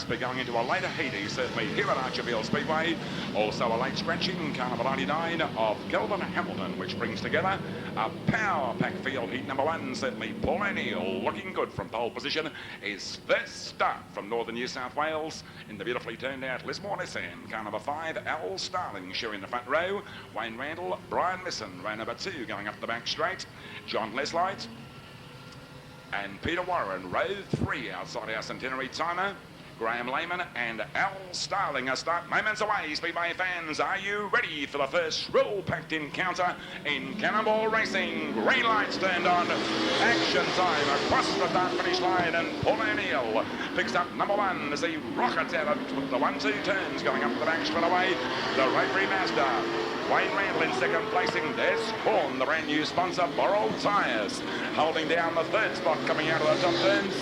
must be going into a later heat. He's certainly here at Archerfield Speedway. Also a late scratching, Cannonball 99 of Kelvin Hamilton, which brings together a power pack field. Heat number one, certainly Paul O'Neill looking good from pole position. His first start from northern New South Wales in the beautifully turned out Lismore Nissan. Car number 5, Al Starling sharing the front row. Wayne Randall, Brian Misson, row number 2 going up the back straight. John Leslight and Peter Warren, row 3 outside our centenary timer. Graham Lehman and Al Starling are start moments away. Speedway fans, are you ready for the first rule-packed encounter in Cannonball racing? Green lights turned on. Action time across the start-finish line, and Paul O'Neill picks up number 1 as he rockets out of the 1-2 turns going up the back straight away. The Rotary Master. Wayne Randall in second placing. Des Horn, the brand new sponsor, Boral Tyres, holding down the third spot coming out of the top turns.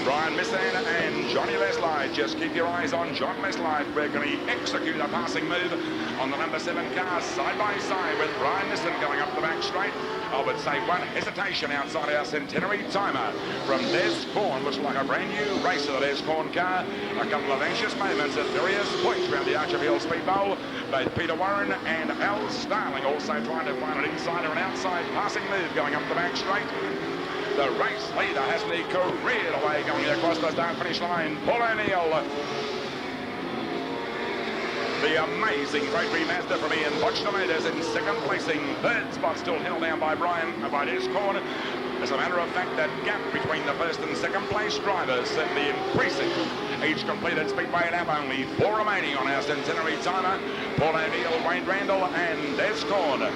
Brian Misson and Johnny Leslight. Just keep your eyes on John Leslight. We're going to execute a passing move on the number 7 car side by side with Brian Misson going up the back straight. I would say one hesitation outside our centenary timer from Des Corn. Looks like a brand new racer, the Des Corn car. A couple of anxious moments at various points around the Archerfield Speed Bowl. Both Peter Warren and Al Starling also trying to find an inside or an outside passing move going up the back straight. The race leader has the career away going across the start-finish line. Paul O'Neill. The amazing Rotary Master from Ian Botchtomators in second placing. Third spot still held down by Des Corn. As a matter of fact, that gap between the first and second place drivers certainly increasing. Each completed speedway lap, only 4 remaining on our centenary timer. Paul O'Neill, Wayne Randall and Des Corn.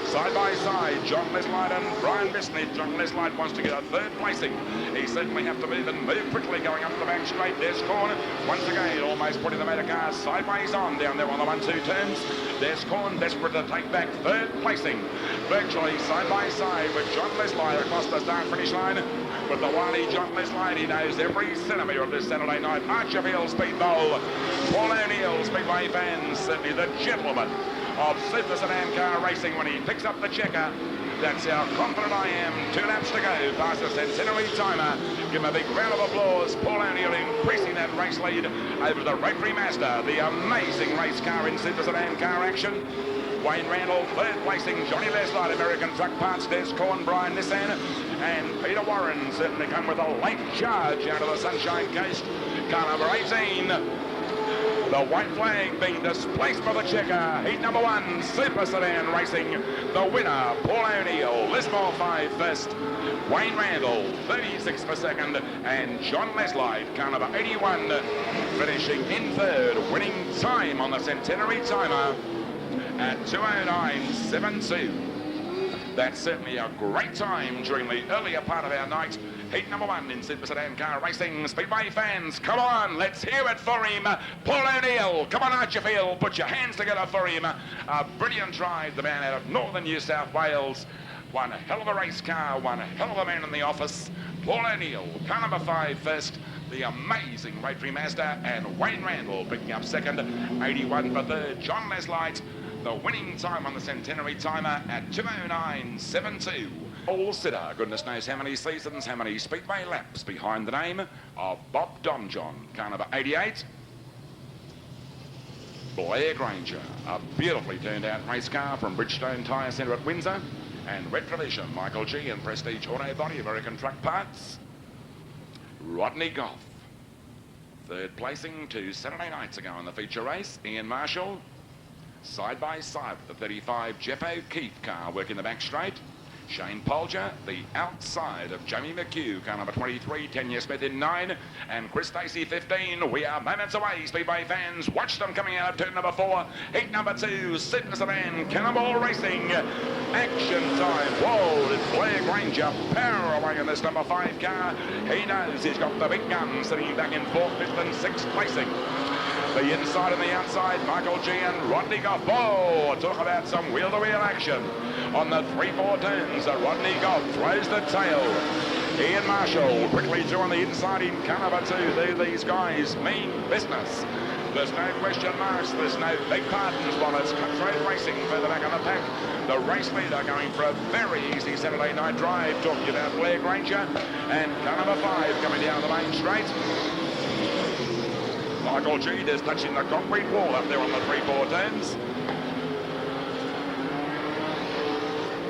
Side by side, John Leslight and Brian Misson. John Leslight wants to get a third placing. He certainly have to move and move quickly going up the back straight. Des Corn, once again, almost putting the motor car sideways on down there on the 1-2 turns. Des Corn desperate to take back third placing. Virtually side by side with John Leslight across the start-finish line. But the wily John Leslight, he knows every centimetre of this Saturday night Archerfield Speed Bowl. Paul O'Neill, Speedway fans, certainly the gentleman of Super Sedan car racing when he picks up the checker. That's how confident I am. 2 laps to go past the centenary timer. Give him a big round of applause. Paul O'Neill increasing that race lead over the Rotary Master, the amazing race car in Super Sedan car action. Wayne Randall, third placing. Johnny Leslight, American Truck Parts, Des Corn, Brian Nissan, and Peter Warren certainly come with a late charge out of the Sunshine Coast. Car number 18. The white flag being displaced by the checker. Heat number 1, Super Sedan racing. The winner, Paul O'Neill, Lismore 5 first. Wayne Randall, 36 for second. And John Leslight, car number 81, finishing in third, winning time on the centenary timer at 2:09.72. That's certainly a great time during the earlier part of our night. Heat number 1 in Super Sedan car racing. Speedway fans, come on, let's hear it for him. Paul O'Neill, come on Archerfield, put your hands together for him. A brilliant ride, the man out of northern New South Wales. One hell of a race car, one hell of a man in the office. Paul O'Neill, car number 5 first. The amazing Rotary Master, and Wayne Randall picking up second. 81 for third, John Leslight. The winning time on the centenary timer at 2:09.72. All sitter, goodness knows how many seasons, how many speedway laps behind the name of Bob Domjohn. Car number 88, Blair Granger, a beautifully turned out race car from Bridgestone Tyre Centre at Windsor. And Retrovision, Michael G and Prestige Auto Body, American Truck Parts. Rodney Goff, third placing 2 Saturday nights ago in the feature race. Ian Marshall, side by side with the 35 Jeff O'Keefe car working the back straight. Shane Polger, the outside of Jamie McHugh, car number 23, Tanya Smith in 9, and Chris Stacey 15. We are moments away, Speedway fans. Watch them coming out of turn number 4. Heat number 2, Sedans Cannonball racing. Action time. Whoa, did Blair Granger power away in this number 5 car. He knows he's got the big guns sitting back in 4th, 5th and 6th placing. The inside and the outside, Michael G and Rodney Goff. Oh, talk about some wheel-to-wheel action. On the 3-4 turns, Rodney Goff throws the tail. Ian Marshall quickly through on the inside in car number 2. These guys mean business. There's no question marks. There's no big pardons while it's cutthroat racing further back on the pack. The race leader going for a very easy Saturday night drive. Talking about Blair Granger and car number 5 coming down the main straight. Michael G is touching the concrete wall up there on the 3-4 turns.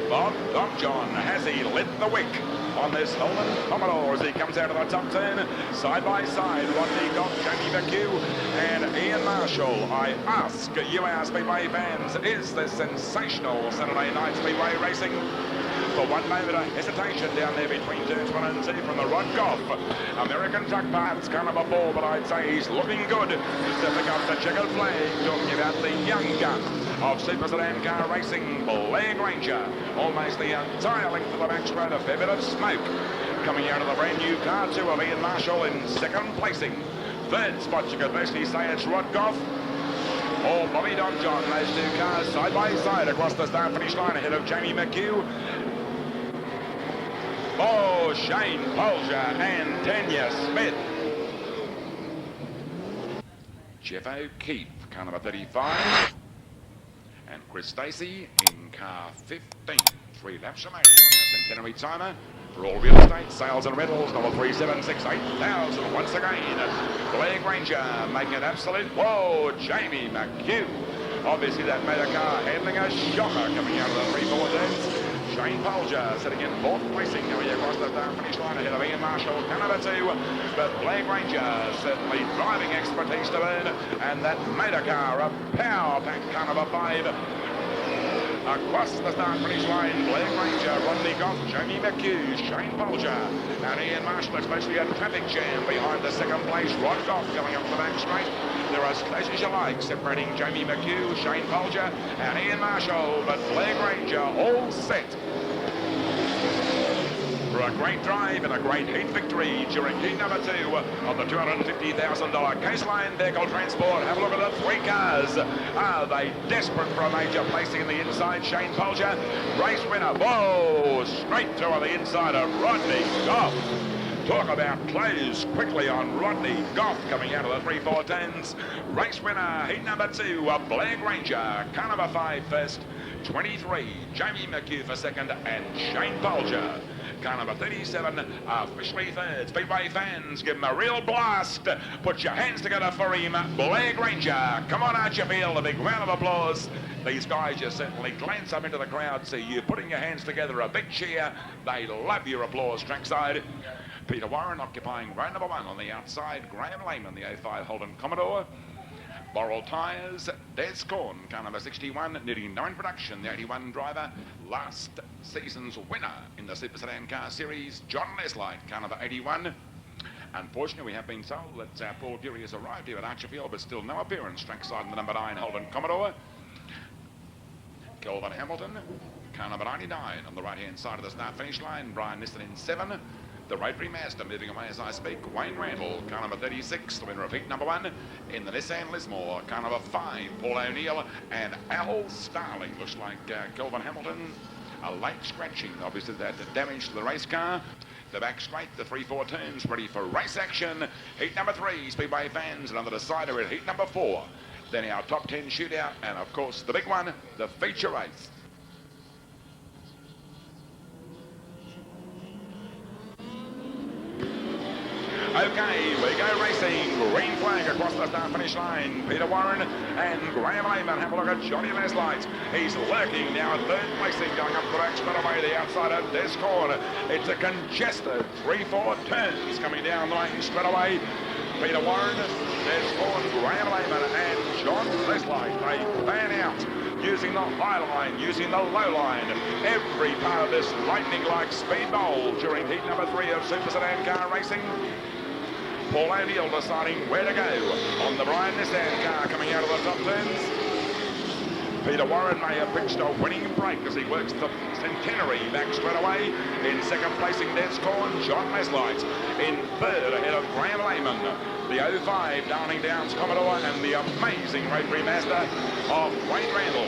Bob John, has he lit the wick on this Holden Commodore as he comes out of the top turn? Side by side, Rodney Goff, Jamie McHugh and Ian Marshall. I ask you, our Speedway fans, is this sensational Saturday night Speedway racing? For one moment of hesitation down there between turns 1 and 2 from the Rod Goff. American Truck Parts, kind of a ball, but I'd say he's looking good. Stepping up the checkered flag, talking about the young gun of Super Sedan car racing, Blair Granger. Almost the entire length of the back straight, a fair bit of smoke. Coming out of the brand new car too of Ian Marshall in second placing. Third spot, you could basically say it's Rod Goff or Bobby Dog John. Those two cars side by side across the start finish line ahead of Jamie McHugh. Oh, Shane Polger and Tanya Smith. Jeff O'Keefe, car number 35. And Chris Stacey in car 15. 3 laps remaining on our centenary timer. For all real estate, sales and rentals, number 3768,000 once again. Blair Granger making an absolute, whoa, Jamie McHugh. Obviously that motor car handling a shocker coming out of the 3-4 turns. Shane Polger sitting in 4th placing, going across the start finish line ahead of Ian Marshall, car number 2. But Blair Granger certainly driving expertise to burn, and that motor car, a power-packed car number 5. Across the start finish line, Blair Granger, Rodney Goff, Jamie McHugh, Shane Polger, and Ian Marshall. It's basically a traffic jam behind the second place. Rod Goff going up the back straight. They're as close as you like, separating Jamie McHugh, Shane Polger, and Ian Marshall. But Blair Granger all set for a great drive and a great heat victory during heat number 2 of the $250,000 Coastline Vehicle Transport. Have a look at the 3 cars. Are they desperate for a major placing in the inside? Shane Polger, race winner. Whoa, straight through on the inside of Rodney Goff. Talk about close quickly on Rodney Goff coming out of the 3-4 turns. Race winner, heat number 2 of Blair Granger. Car number 5 first, 23. Jamie McHugh for second, and Shane Polger. Car number 37, officially third. Speedway fans, give him a real blast. Put your hands together for him, Blair Granger. Come on, Archerfield, a big round of applause. These guys just certainly glance up into the crowd, see you putting your hands together, a big cheer. They love your applause trackside. Peter Warren occupying row number 1 on the outside. Graham Lehman, the 05 Holden Commodore. Boral Tyres, Des Corn, car number 61, needing no introduction, the 81 driver, last season's winner in the Super Sedan Car Series, John Leslie, car number 81. Unfortunately, we have been told that Paul Geary has arrived here at Archerfield, but still no appearance trackside in the number 9 Holden Commodore. Kelvin Hamilton, car number 99 on the right-hand side of the start-finish line, Brian Niston in 7. The Rotary Mazda moving away as I speak. Wayne Randall, car number 36, the winner of heat number 1. In the Nissan Lismore, car number 5, Paul O'Neill and Al Starling. Looks like Kelvin Hamilton, a late scratching. Obviously that damage to the race car. The back straight, the 3-4 turns, ready for race action. Heat number 3, Speedway fans, another decider at heat number 4. Then our top 10 shootout, and of course the big one, the feature race. Okay, we go racing. Green flag across the start-finish line. Peter Warren and Graham Lehman. Have a look at Johnny Leslie. He's lurking now at 3rd placing, going up the back straight away, the outside of Des Corn. It's a congested 3-4 turns coming down the lane straight away. Peter Warren, Des Corn, Graham Lehman and John Leslie. They fan out using the high line, using the low line. Every part of this lightning-like speed bowl during heat number 3 of Super Sedan car racing. Paul O'Neill deciding where to go on the Brian Nissan car coming out of the top turns. Peter Warren may have pitched a winning break as he works the centenary back straight away. In second placing, Des Corn, John Leslie. In third, ahead of Graham Lehman, the 05 Darling Downs Commodore, and the amazing Rotary Mazda of Wayne Randall.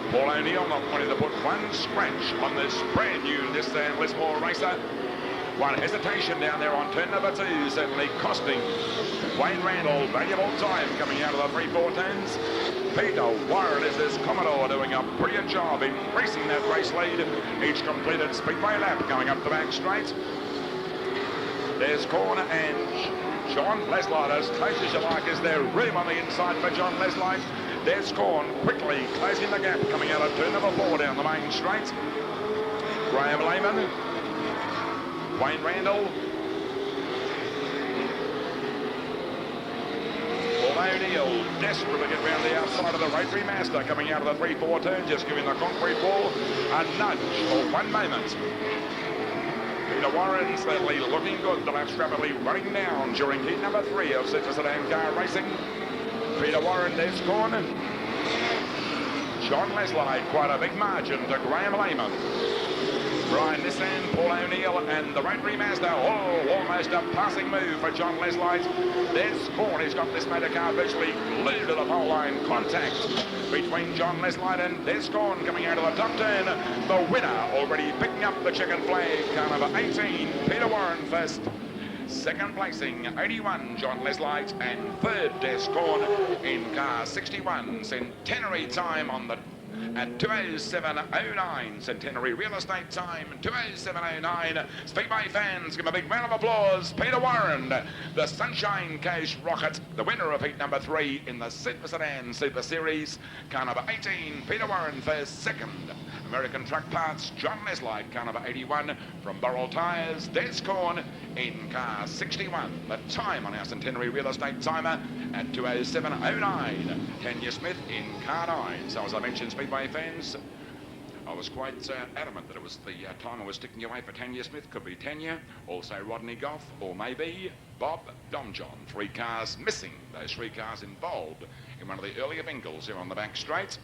Paul O'Neill not wanting to put one scratch on this brand new Nissan Lismore racer. One hesitation down there on turn number 2, certainly costing Wayne Randall valuable time coming out of the 3-4 turns. Peter Warren is this Commodore doing a brilliant job increasing that race lead. Each completed Speedway lap going up the back straight. There's Corner and John Leslie, as close as you like. Is there room on the inside for John Leslie? There's Corn quickly closing the gap, coming out of turn number 4 down the main straight. Graham Lehman, Wayne Randall, Paul O'Neill, desperate to get round the outside of the Rotary Master, coming out of the 3-4 turn, just giving the concrete wall a nudge for 1 moment. Peter Warren steadily looking good, the laps rapidly running down during heat number 3 of Super Sedan car racing. Peter Warren, there's Corn. John Leslie, quite a big margin to Graham Lehman. Brian Nissan, Paul O'Neill and the Rotary Master. Oh, almost a passing move for John Leslie. There's Corn, he's got this motor car virtually glued to the pole line. Contact between John Leslie and Des Corn coming out of the top turn. The winner already picking up the checkered flag. Car number 18, Peter Warren first. Second placing, 81, John Leslie, and third, Des Corn in car 61. Centenary time on the at 2:07:09. Centenary real estate time 2:07:09. Speedway fans, give him a big round of applause. Peter Warren, the Sunshine Coast Rocket, the winner of heat number 3 in the Super Sedan Super Series. Car number 18, Peter Warren first. Second, American Truck Parts, John Leslie, car number 81 from Burrell Tyres. Des Corn in car 61. The time on our Centenary real estate timer at 2:07:09. Tanya Smith in car 9. So as I mentioned, Speedway fans, I was quite adamant that it was the timer was sticking away for Tanya Smith. Could be Tanya, also Rodney Goff, or maybe Bob Domjohn. 3 cars missing. Those 3 cars involved in one of the earlier bingles here on the back straight.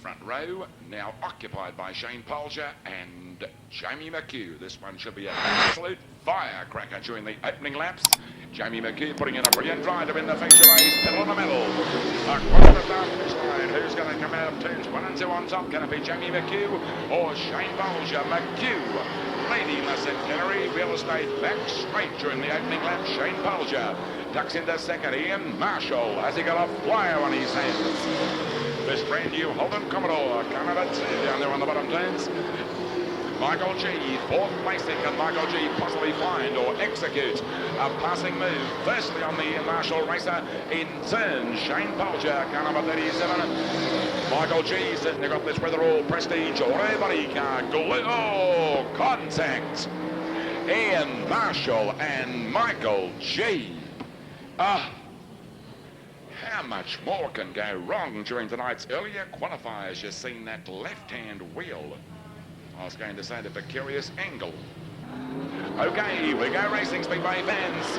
Front row now occupied by Shane Polger and Jamie McHugh. This one should be an absolute firecracker during the opening laps. Jamie McHugh putting in a brilliant drive to win the feature race. Pedal on the metal. Across the start finish line. Who's going to come out of turns 1 and 2 on top? Can it be Jamie McHugh or Shane Polger? McHugh leading the Centenary real estate back straight during the opening lap. Shane Polger tucks into second. Ian Marshall has he got a flyer on his hands. This brand new Holden Commodore, car number 2 down there on the bottom turns. Michael G, 4th placing. Can Michael G possibly find or execute a passing move? Firstly on the Ian Marshall racer in turn, Shane Polger, car number 37. Michael G certainly got this Weatherall Prestige Auto Body car. Oh, contact. Ian Marshall and Michael G. How much more can go wrong during tonight's earlier qualifiers? You've seen that left-hand wheel. I was going to say the precarious angle. Okay, we go racing, Speedway fans.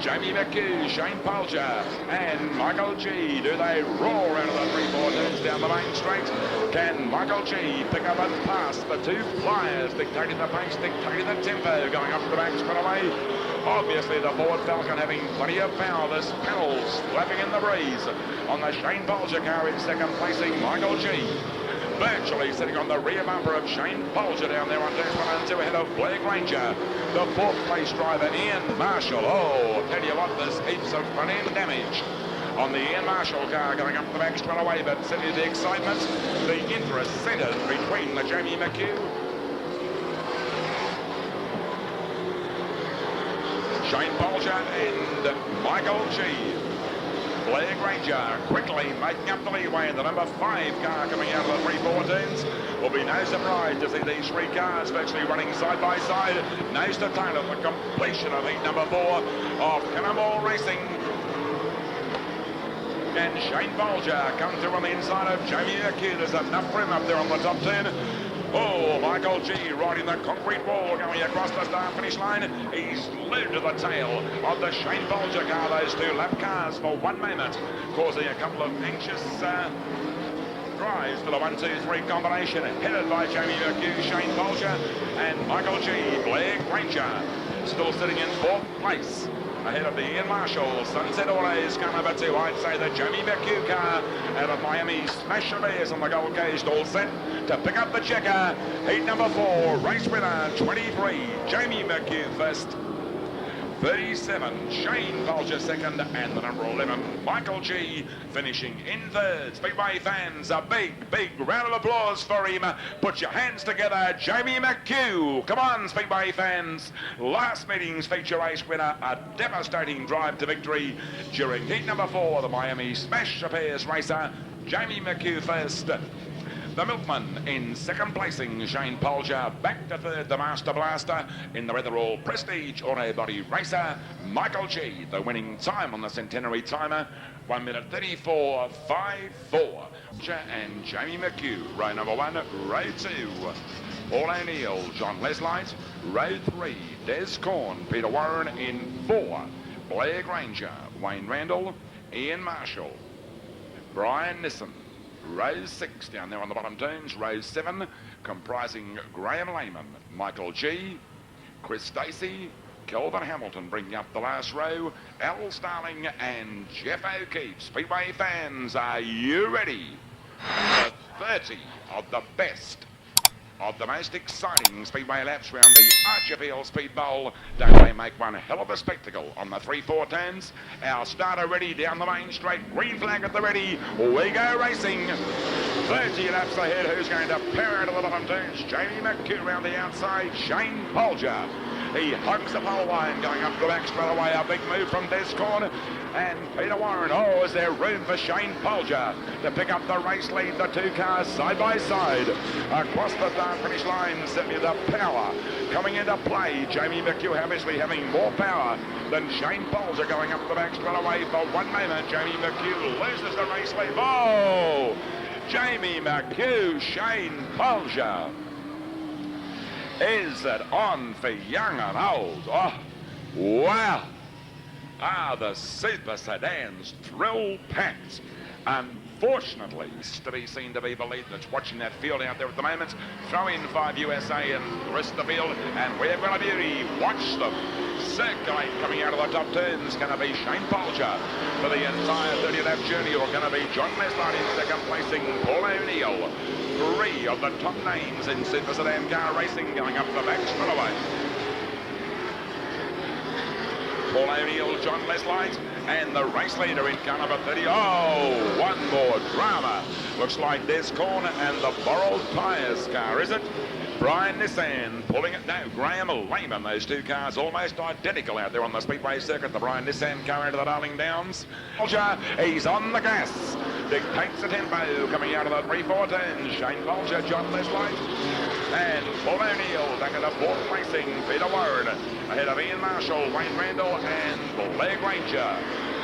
Jamie McHugh, Shane Polger and Michael G. Do they roar out of the 3-4 turns down the main straight? Can Michael G pick up and pass the 2 flyers, dictating the pace, dictating the tempo, going up the back straight away? Obviously the Ford Falcon having plenty of power. This panel's flapping in the breeze. On the Shane Polger car in second placing, Michael G. Virtually sitting on the rear bumper of Shane Polger down there on turns 1 and 2 ahead of Blair Granger. The 4th place driver, Ian Marshall. Oh, tell you what, there's heaps of front end damage on the Ian Marshall car going up the back straight away, but certainly the excitement, the interest centred between the Jamie McHugh, Shane Polger and Michael G. Blair Granger quickly making up the leeway in the number 5 car coming out of the 3-4 turns. Will be no surprise to see these 3 cars virtually running side by side, nose to tail at the completion of heat number 4 of Cannonball Racing. And Shane Polger come through on the inside of Jamie McHugh. There's enough room up there on the top turn. Oh, Michael G riding the concrete wall going across the start finish line. He's glued to the tail of the Shane Polger car. Those 2 lap cars for 1 moment, causing a couple of anxious drives for the 1-2-3 combination, headed by Jamie McHugh, Shane Polger and Michael G. Blair Granger, still sitting in 4th place. Ahead of the Ian Marshall, Sunset Autos, car number 2. I'd say the Jamie McHugh car out of Miami, Smash Bears on the Gold Coast, all set to pick up the checker. Heat number 4, race winner 23, Jamie McHugh first. 37, Shane Polger second, and the number 11, Michael G, finishing in third. Speedway fans, a big round of applause for him. Put your hands together, Jamie McHugh. Come on, Speedway fans. Last meeting's feature race winner, a devastating drive to victory during heat number 4, the Miami Smash Affairs racer, Jamie McHugh first. The Milkman in second placing, Shane Polger. Back to third, the Master Blaster. In the Weatherall Prestige Auto Body Racer, Michael G. The winning time on the Centenary timer, 1 minute 34.54. And Jamie McHugh, row number 1, row 2. Paul O'Neill, John Leslight. Row 3, Des Corn, Peter Warren in 4. Blair Granger, Wayne Randall, Ian Marshall, Brian Nissen. Row 6 down there on the bottom turns. Row 7 comprising Graham Lehman, Michael G, Chris Stacey, Kelvin Hamilton bringing up the last row, Al Starling and Jeff O'Keefe. Speedway fans, are you ready? The 30 of the best of the most exciting Speedway laps round the Archerfield Speed Bowl. Don't they make one hell of a spectacle on the 3-4 turns? Our starter ready down the main straight. Green flag at the ready. We go racing. 30 laps ahead. Who's going to power to the bottom turns? Jamie McHugh round the outside. Shane Polger. He hugs the pole line going up the back straight away. A big move from Des Corn and Peter Warren. Oh, is there room for Shane Polger to pick up the race lead? The two cars side by side across the start finish line. Certainly the power coming into play. Jamie McHugh obviously having more power than Shane Polger going up the back straight away. For one moment, Jamie McHugh loses the race lead. Oh, Jamie McHugh, Shane Polger. Is it on for young and old? Oh, wow. The Super Sedans thrill-packed. Unfortunately, to be seen to be believed. That's watching that field out there at the moment. Throw in 5 USA and the rest of the field. And we've got a beauty. Watch them circulate coming out of the top turns. Going to be Shane Polger for the entire 30-lap journey, or going to be John Leslight in second placing, Paul O'Neill. 3 of the top names in Super Sedan car racing going up the back straight away. Paul O'Neill, John Leslight, and the race leader in car number 30. Oh, one more drama. Looks like Des Corn and the borrowed tyres car, is it? Brian Nissan pulling it now. Graham Lehman, those two cars almost identical out there on the Speedway circuit. The Brian Nissan car into the Darling Downs. Polger, he's on the gas. Dictates the tempo coming out of the 3-4 turns. Shane Polger, John Leslight, and Paul O'Neill back into 4th placing. Peter Warren ahead of Ian Marshall, Wayne Randall, and Blair Granger.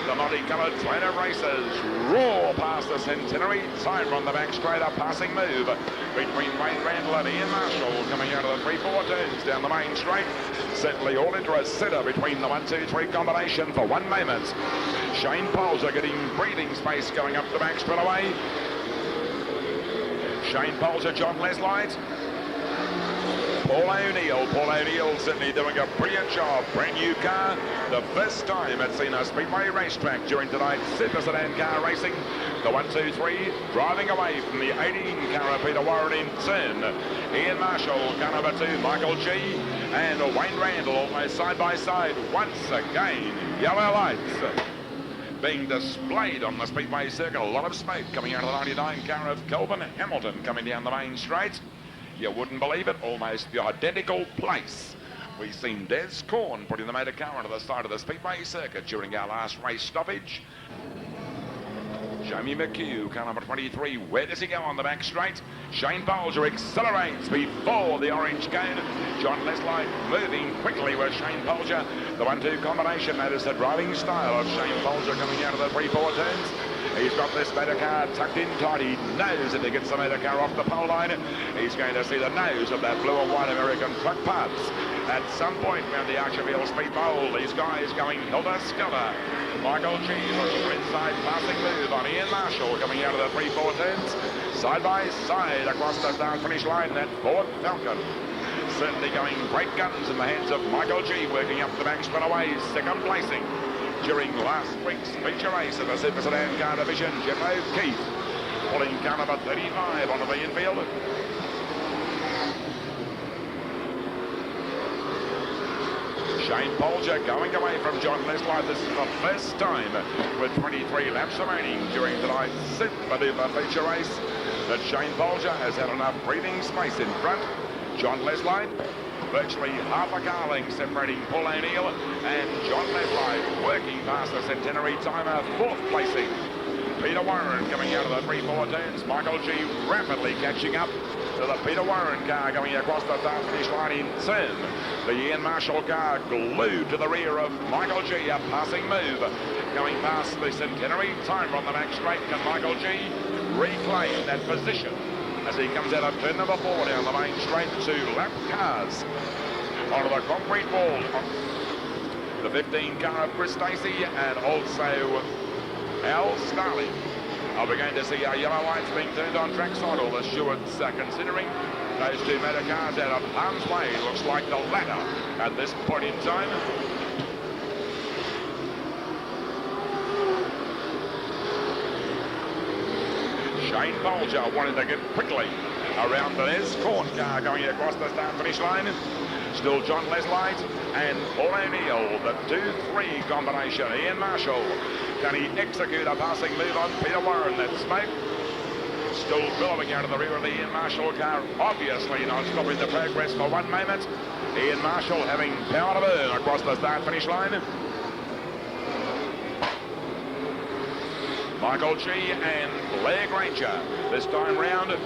The multicoloured train of racers roar past the Centenary timer on the back straight. A passing move between Wayne Randall and Ian Marshall coming out of the 3-4 turns down the main straight. Certainly all into a sitter between the 1-2-3 combination for one moment. Shane Polger getting breathing space going up the back straight away. Shane Polger, John Leslight, Paul O'Neill certainly doing a brilliant job. Brand new car. The first time it's seen a Speedway racetrack during tonight's Super Sedan car racing. The 1-2-3 driving away from the 18 car of Peter Warren in turn. Ian Marshall, car number 2, Michael G, and Wayne Randall almost side by side. Once again, yellow lights being displayed on the Speedway circuit. A lot of smoke coming out of the 99 car of Kelvin Hamilton coming down the main straight. You wouldn't believe it, almost the identical place. We've seen Des Corn putting the motor car onto the side of the Speedway circuit during our last race stoppage. Jamie McHugh, car number 23, where does he go on the back straight? Shane Polger accelerates before the orange cone. John Leslight moving quickly with Shane Polger. The 1-2 combination, that is the driving style of Shane Polger coming out of the 3-4 turns. He's got this motor car tucked in tight. He knows if he gets the motor car off the pole line, he's going to see the nose of that blue and white American truck parts. At some point around the Archerfield Speed Bowl, these guys going helter-skelter. Michael G looks for inside passing move on Ian Marshall coming out of the 3-4 turns. Side by side across the start finish line, that Ford Falcon. Certainly going great guns in the hands of Michael G, working up the back straight away, second placing. During last week's feature race of the Super Sedan car division, Jeff O'Keefe pulling car number 35 onto the infield. Shane Polger going away from John Leslie. This is the first time with 23 laps remaining during tonight's super duper feature race that Shane Polger has had enough breathing space in front. John Leslie, virtually half a car length separating Paul O'Neill, and John Leslie working past the centenary timer, fourth placing. Peter Warren coming out of the 3-4 turns. Michael G rapidly catching up to the Peter Warren car going across the start finish line in turn. The Ian Marshall car glued to the rear of Michael G, a passing move. Going past the centenary timer on the back straight, can Michael G reclaim that position as he comes out of turn number 4 down the main straight to lap cars onto the concrete wall. The 15 car of Chris Stacey and also Al Starling. Are we going to see our yellow lights being turned on trackside? All the stewards are considering those two motor cars out of harm's way. Looks like the latter at this point in time. Shane Polger wanted to get quickly around the Des Corn car going across the start finish line. Still John Leslie and Paul O'Neill, the 2-3 combination. Ian Marshall, can he execute a passing move on Peter Warren? That smoke still billowing out of the rear of the Ian Marshall car, obviously not stopping the progress for one moment. Ian Marshall having power to burn across the start finish line. Michael G and Blair Granger this time round.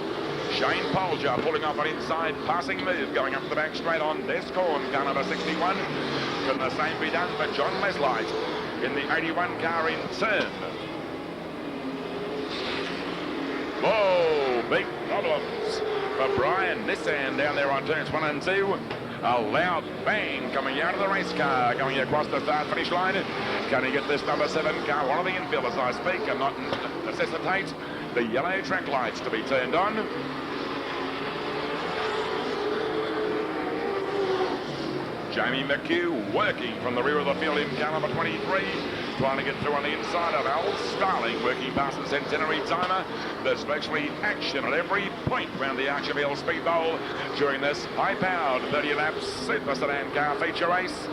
Shane Polger pulling off an inside passing move going up the back straight on Des Corn, car number 61. Can the same be done for John Leslie in the 81 car in turn? Whoa, big problems for Brian Nissan down there on turns 1 and 2. A loud bang coming out of the race car going across the start finish line. Can he get this number 7 car, one of the infield as I speak, and not necessitate the yellow track lights to be turned on? Jamie McHugh working from the rear of the field in car number 23, trying to get through on the inside of Al Starling, working past the centenary timer. There's virtually action at every point around the Archerfield Speedway during this high-powered 30-lap super sedan car feature race.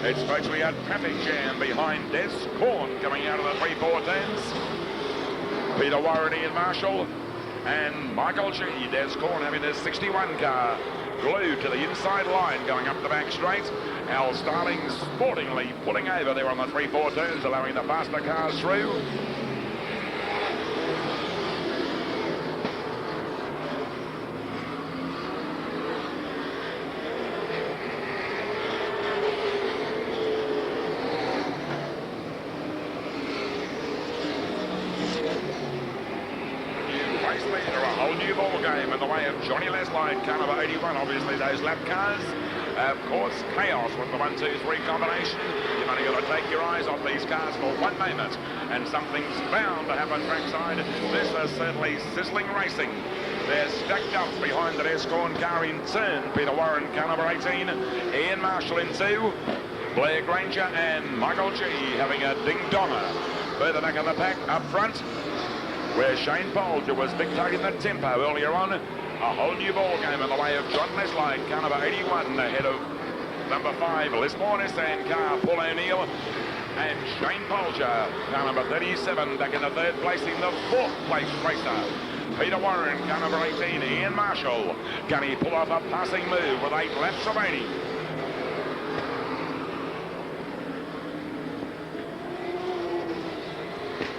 It's virtually a traffic jam behind Des Corn coming out of the 3-4 turns. Peter Warren, Ian Marshall, and Michael G. Des Corn having his 61 car glued to the inside line going up the back straight. Al Starling sportingly pulling over there on the 3-4 turns, allowing the faster cars through. A whole new ball game in the way of Johnny Leslie, car number 81. Obviously those lap cars, of course, chaos with the 1-2-3 combination. You've only got to take your eyes off these cars for one moment and something's bound to happen trackside. This is certainly sizzling racing. They're stacked up behind the Des Corn car in turn. Peter Warren, car number 18. Ian Marshall in 2. Blair Granger and Michael G having a ding-donger. Further back in the pack, up front, where Shane Polger was dictating the tempo earlier on. A whole new ball game in the way of John Leslie, car number 81, ahead of number 5, Lismore Nissan car, Paul O'Neill, and Shane Polger, car number 37, back in the 3rd place in the 4th place racer. Peter Warren, car number 18, Ian Marshall. Can he pull off a passing move with 8 laps remaining?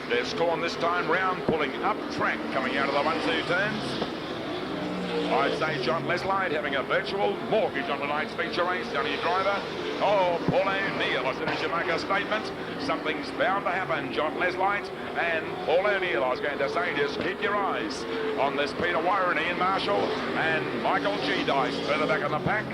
Des Corn this time round pulling up track coming out of the 1-2 turns. I'd say John Leslie having a virtual mortgage on tonight's feature race. Johnny driver. Oh, Paul O'Neill, as soon as you make a statement, something's bound to happen. John Leslie and Paul O'Neill, I was going to say, just keep your eyes on this Peter Warren, Ian Marshall, and Michael G. Dice further back in the pack.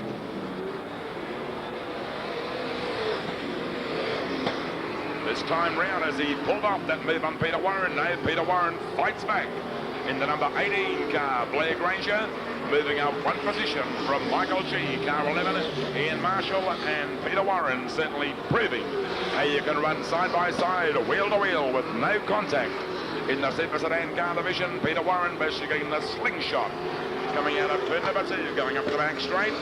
This time round as he pulled off that move on Peter Warren. No, Peter Warren fights back in the number 18 car, Blair Granger, moving up one position from Michael G, car 11, Ian Marshall and Peter Warren, certainly proving how you can run side by side, wheel to wheel with no contact. In the super sedan car division, Peter Warren basically getting the slingshot coming out of turn number 2, going up the back straight.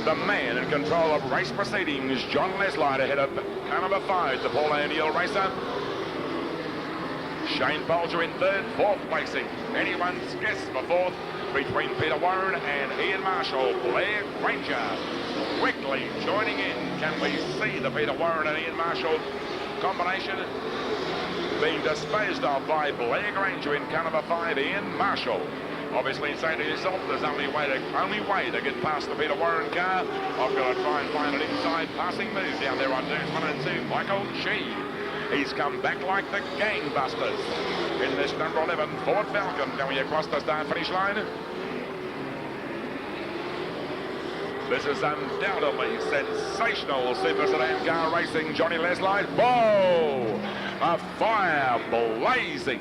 the man in control of race proceedings, John Leslie, ahead of car number 5, the Paul O'Neill racer. Shane Bolger in third, fourth placing. Anyone's guess for fourth between Peter Warren and Ian Marshall. Blair Granger quickly joining in. Can we see the Peter Warren and Ian Marshall combination being disposed of by Blair Granger in car number 5, Ian Marshall? Obviously, say to yourself, there's only way to get past the Peter Warren car. I've got to try and find an inside passing move down there on turns 1 and 2. Michael G. He's come back like the gangbusters in this number 11 Ford Falcon going across the start-finish line. This is undoubtedly sensational Super Sedan car racing, Johnny Leslie. Whoa! A fire blazing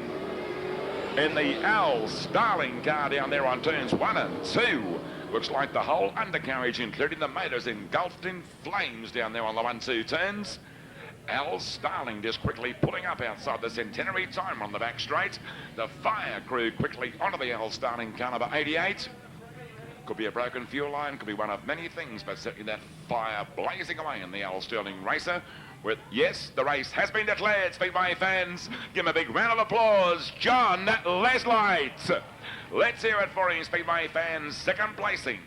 in the Al Starling car down there on turns 1 and 2. Looks like the whole undercarriage, including the motors, engulfed in flames down there on the 1-2 turns. Al Starling just quickly pulling up outside the Centenary timer on the back straight. The fire crew quickly onto the Al Starling car number 88. Could be a broken fuel line, could be one of many things, but certainly that fire blazing away in the Al Sterling racer. With, yes, the race has been declared, Speedway fans. Give him a big round of applause, John Leslie. Let's hear it for him, Speedway fans. Second placing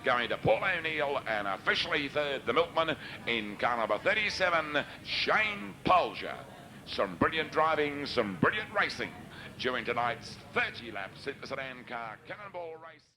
going to Paul O'Neill, and officially third, the milkman in car number 37, Shane Bolger. Some brilliant driving, some brilliant racing during tonight's 30 lap Sedan car Cannonball race.